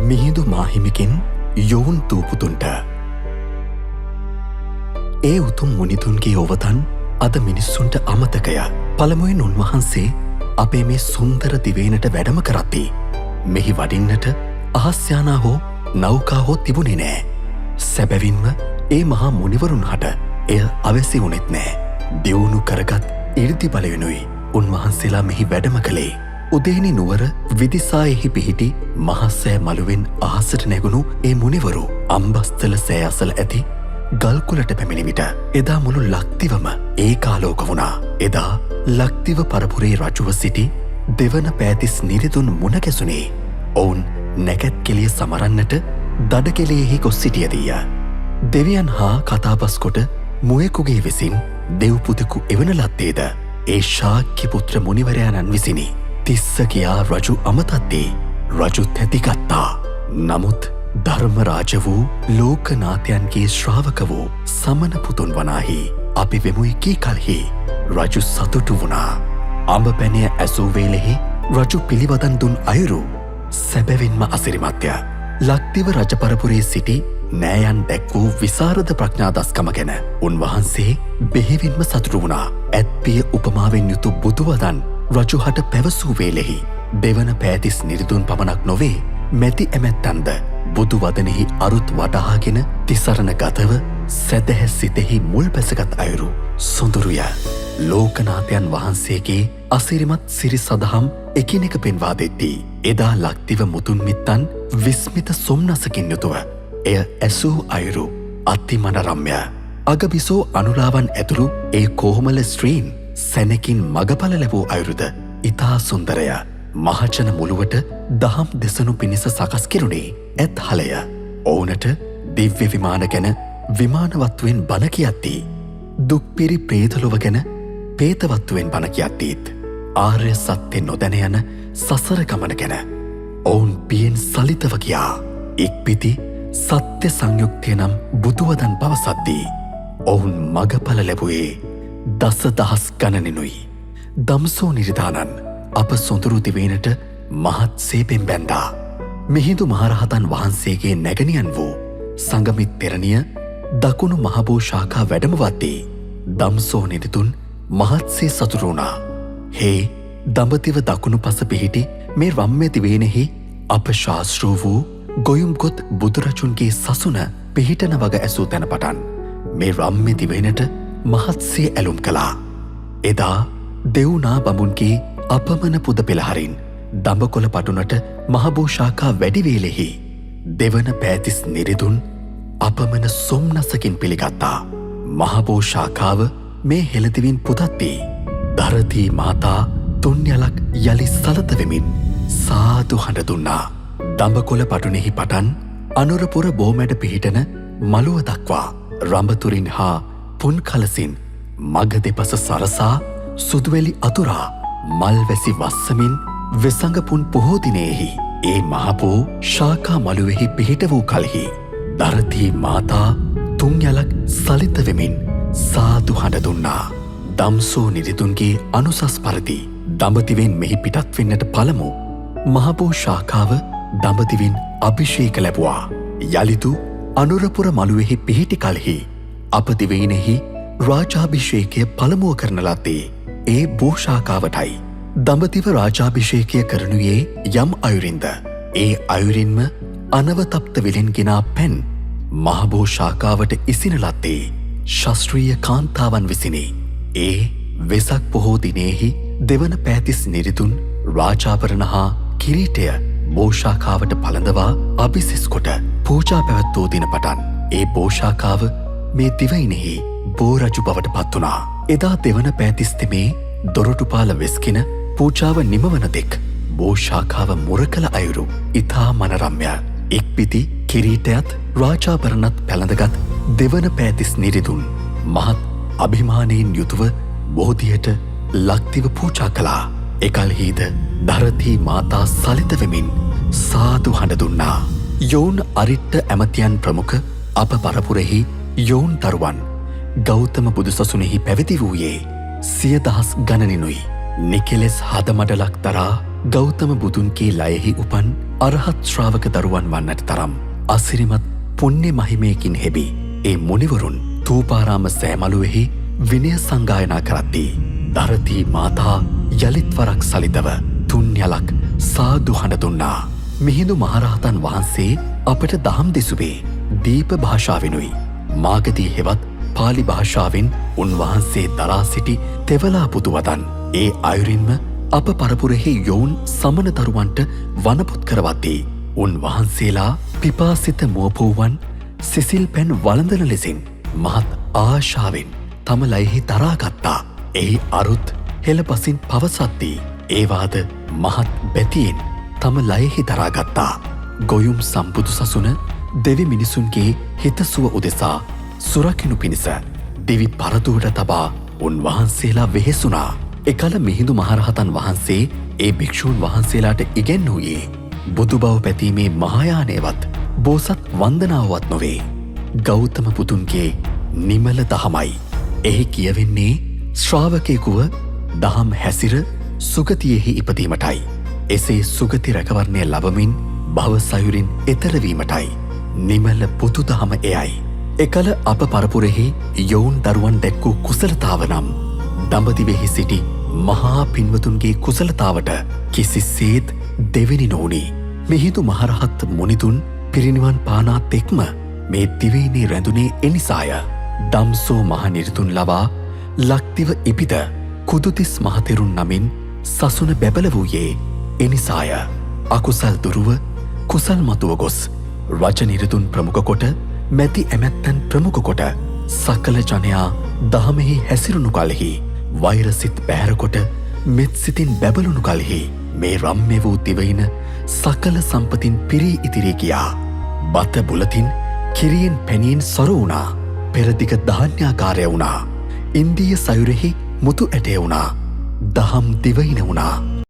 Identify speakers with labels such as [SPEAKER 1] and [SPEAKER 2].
[SPEAKER 1] මිහිඳු මාහිමිගෙන් යොවුන් දූපුතුන්ට. ඒ උතුම් මුනිතුන්ගේ ඔවතන් අද මිනිස්සුන්ට අමතකය. පළමුවෙන් උන්වහන්සේ අපේ මේ සුන්දර දිවයිනට වැඩම කරද්දී මෙහි වඩින්නට අහස්යානා හෝ නෞකා හෝ තිබුණේ නෑ. සැබැවින්ම ඒ මහා මුනිවරුන් හට එය අවැසි වුණෙත් නෑ. දියුණු කරගත් ඉර්දි බලයෙනුයි උන්වහන්සේලා මෙහි වැඩම කළේ. උදේනි නුවර විදිසායෙහි පිහිටි මහස්සෑ මළුවෙන් අහසට නැගුණු ඒ මුනිවරු අම්බස්තල සෑ අසල ඇති ගල්කුලට පැමිණි විට එදා මුළු ලක්දිවම ඒකාලෝක වුණා. එදා ලක්දිව පරපුරේ රජුව සිටි දෙවන පෑතිස් නිරිදුන් මුණ ගැසුනේ ඔවුන් නැකැත් කෙලිය සමරන්නට දඩකෙලෙහි ගොස් සිටියදීය. දෙවියන් හා කතාබස් කොට මුවෙකුගේ විසින් දෙව්පුතෙකු එවන ලද්දේද ඒ ශාක්‍ය පුත්‍ර මුනිවරයාණන් විසිනි. තිස්ස කියා රජු අමතද්දී රජු තැතිගත්තා. නමුත් ධර්මරාජ වූ ලෝකනාථයන්ගේ ශ්‍රාවක වූ සමන පුතුන් වනාහි අපි වෙමුයි කී කල්හි රජු සතුටු වුණා. අඹ පැනය ඇසූ වේලෙහි රජු පිළිවදන් දුන් අයුරු සැබැවින්ම අසිරිමත්ය. ලක්දිව රජපරපුරේ සිටි නෑයන් දැක් වූ විසරද ප්‍රඥාදස්කම ගැන උන්වහන්සේ බෙහෙවින්ම සතුටු වුණා. ඇත්පිය උපමාවෙන් යුතු බුදුවදන් රජුහට පැවසූ වේලෙහි දෙවන පෑතිස් නිරිදුන් පමණක් නොවේ මැති ඇමැත්තන්ද බුදුවදනෙහි අරුත් වටහාගෙන තිසරණ ගතව සැදැහැ සිතෙහි මුල් බැසගත් අයුරු සොඳුරුය. ලෝකනාථයන් වහන්සේගේ අසිරිමත් සිරි සදහම් එකිනෙක පෙන්වා දෙද්දී එදා ලක්දිව මුතුන් මිත්තන් විස්මිත සොම්නසකින් යුතුව එය ඇසූ අයුරු අතිමනරම්ය. අගබිසෝ අනුරාවන් ඇතුළු ඒ කෝමල ස්ත්‍රීන් සැනකින් මගඵල ලැබූ අයුරුද ඉතා සුන්දරය. මහජන මුළුවට දහම් දෙසනු පිණිස සකස් කෙරුණේ ඇත් හලය. ඔවුනට දිව්‍ය විමාන ගැන විමානවත්තුවෙන් බණ කියද්දී දුක්පිරි ප්‍රේතලොව ගැන පේතවත්තුවෙන් බණ කියද්දීත් ආර්ය සත්‍ය නොදැන යන සසර ගමන ගැන ඔවුන් පියෙන් සලිතව කියා ඉක්පිති සත්‍ය සංයුක්තය නම් බුදුවදන් පවසද්දී ඔවුන් මගඵල ලැබුවේ දස දහස් ගණනෙනුයි. දම්සෝ නිරිධානන් අප සොඳුරු දිවයිනට මහත් සේපෙන් බැන්දා. මිහිඳු මහරහතන් වහන්සේගේ නැගණියන් වූ සංගමිත් තෙරණිය දකුණු මහබෝ ශාඛා වැඩමවද්දී දම්සෝ නිරිතුන් මහත්සේ සතුටු වුණා. හේ දඹදිව දකුණු පස පිහිටි මේ රම්‍ය දිවයිනෙහි අප ශාස්ත්‍රූ වූ ගොයුම්ගොත් බුදුරජුන්ගේ සසුන පිහිටන වග ඇසූ තැන පටන් මේ රම්‍ය දිවයිනට මහත්සේ ඇලුම් කළා. එදා දෙව්නා බඹුන්ගේ අපමණ පුද පෙළහරින් දඹකොළ පටුනට මහබෝ ශාඛා වැඩිවේලෙහි දෙවන පෑතිස් නිරිදුන් අපමණ සොම්නසකින් පිළිගත්තා. මහබෝ ශාඛාව මේ හෙළදිවින් පුදද්දී දරදී මාතා තුන්යලක් යළි සලතවෙමින් සාදු හඬ දුන්නා. දඹකොළ පටුනෙහි පටන් අනුරපුර බෝමැඩ පිහිටන මළුව දක්වා රඹතුරින් හා පුන් කලසින් මග දෙපස සරසා සුදුවැලි අතුරා මල්වැසි වස්සමින් වෙසඟපුන් පොහෝදිනයෙහි ඒ මහපෝ ශාඛා මළුවෙහි පිහිට වූ කලෙහි දරදී මාතා තුන්යලක් සලිතවෙමින් සාදු හඬ දුන්නා. දම්සෝ නිරිතුන්ගේ අනුසස් පරිදි දඹදිවෙන් මෙහි පිටත් වෙන්නට පළමු මහබෝ ශාඛාව දඹදිවින් අභිෂේක ලැබුවා. යළිදු අනුරපුර මළුවෙහි පිහිටි කලෙහි අප දිවයිනෙහි රාජාභිෂේකය පළමුව කරන ලද්දේ ඒ බෝශාඛාවටයි. දඹදිව රාජාභිෂේකය කරනුයේ යම් අයුරින්ද ඒ අයුරින්ම අනවතප්ත විලෙන් ගෙනා පැන් මහබෝ ශාඛාවට ඉසින ලද්දේ ශාස්ත්‍රීය කාන්තාවන් විසිනි. ඒ වෙසක් පොහෝ දිනයෙහි දෙවන පෑතිස් නිරිදුන් රාජාභරණ හා කිරීටය බෝශාඛාවට පළඳවා අභිසිස් කොට පූජා පැවැත්වූ දින පටන් ඒ බෝශාඛාව මේ දිවයිනෙහි බෝරජු බවට පත් වුණා. එදා දෙවන පෑතිස්තෙමේ දොරටුපාල වෙස්කින පූජාව නිමවන දෙක් බෝශාඛාව මුරකල අයුරු ඉතා මනරම්ය. ඉක්පිති කිරීටයත් රාජාභරණත් පැළඳගත් දෙවන පෑතිස් නිරිදුන් මහත් අභිමානයෙන් යුතුව බෝධියට ලක්දිව පූජා කළා. එකල්හිද දරදී මාතා සලිතවෙමින් සාදු හඬ දුන්නා. යොවුන් අරිට්ට ඇමතියන් ප්‍රමුඛ අප පරපුරෙහි යොවුන් දරුවන් ගෞතම බුදුසසුනෙහි පැවිදි වූයේ 100,000 ගණනිනුයි. නිකෙලෙස් හදමඩලක් තරා ගෞතම බුදුන්ගේ ලයෙහි උපන් අරහත් ශ්‍රාවක දරුවන් වන්නට තරම් අසිරිමත් පුණ්‍ය මහිමයකින් හෙබි ඒ මුනිවරුන් තූපාරාම සෑමලුවෙහි විනය සංගායනා කරද්දී දරතී මාතා යළිත් වරක් සලිතව තුන්යලක් සාදු හඬ දුන්නා. මිහිඳු මහරහතන් වහන්සේ අපට දහම් දෙසුවේ දීප භාෂාවෙනුයි. මාගදී හෙවත් පාලි භාෂාවෙන් උන්වහන්සේ දරා සිටි තෙවලා පුතුවදන් ඒ අයුරින්ම අප පරපුරෙහි යොවුන් සමන දරුවන්ට වනපුත් කරවද්දී උන්වහන්සේලා පිපාසිත මුවපුවන් සිසිල් පැන් වළඳන ලෙසින් මහත් ආශාවෙන් තම ලයෙහි දරාගත්තා. එහි අරුත් හෙළපසින් පවසද්දී ඒවාද මහත් බැතියෙන් තම ලයෙහි දරාගත්තා. ගොයුම් සම්බුදු සසුන දෙවි මිනිසුන්ගේ හිතසුව උදෙසා සුරකිනු පිණිස දෙවි පරදුවට තබා උන්වහන්සේලා වෙහෙසුනා. එකල මිහිඳු මහරහතන් වහන්සේ ඒ භික්ෂූන් වහන්සේලාට ඉගැන්වූයේ බුදු බව පැතීමේ මහායානයවත් බෝසත් වන්දනාවත් නොවේ. ගෞතම පුතුන්ගේ නිමල දහමයි. එහි කියවෙන්නේ ශ්‍රාවකයෙකුව දහම් හැසිර සුගතියෙහි ඉපදීමටයි. එසේ සුගති රැකවරණය ලබමින් භවසයුරින් එතරවීමටයි. නිමල පුතු දහම එයයි. එකල අප පරපුරෙහි යොවුන් දරුවන් දැක්වූ කුසලතාව නම් දඹදිවෙහි සිටි මහා පින්වතුන්ගේ කුසලතාවට කිසිසේත් දෙවෙනි නොවුණි. මිහිඳු මහරහත් මුනිතුන් පිරිනිවන් පානාත් එක්ම මේ දිවයිනේ රැඳුනේ එනිසාය. දම්සෝ මහනිරිතුන් ලවා ලක්දිව ඉපිද කුදුතිස් මහතෙරුන් නමින් සසුන බැබල වූයේ එනිසාය. අකුසල් දුරුව කුසල් මතුව ගොස් රජනිරිතුන් ප්‍රමුඛ කොට මැති ඇමැත්තන් ප්‍රමුඛ කොට සකල ජනයා දහමෙහි හැසිරුණු කලෙහි වෛරසිත් බෑරකොට මෙත් සිතින් බැබලුණු කලෙහි මේ රම්‍ය වූ දිවයින සකල සම්පතින් පිරී ඉතිරී ගියා. බත බුලතින් කිරියෙන් පැනියෙන් සොර වුණා. පෙරදිග ධාන්‍යාකාරය වුණා. ඉන්දීය සයුරෙහි මුතු ඇටය වුණා. දහම් දිවයින වුණා.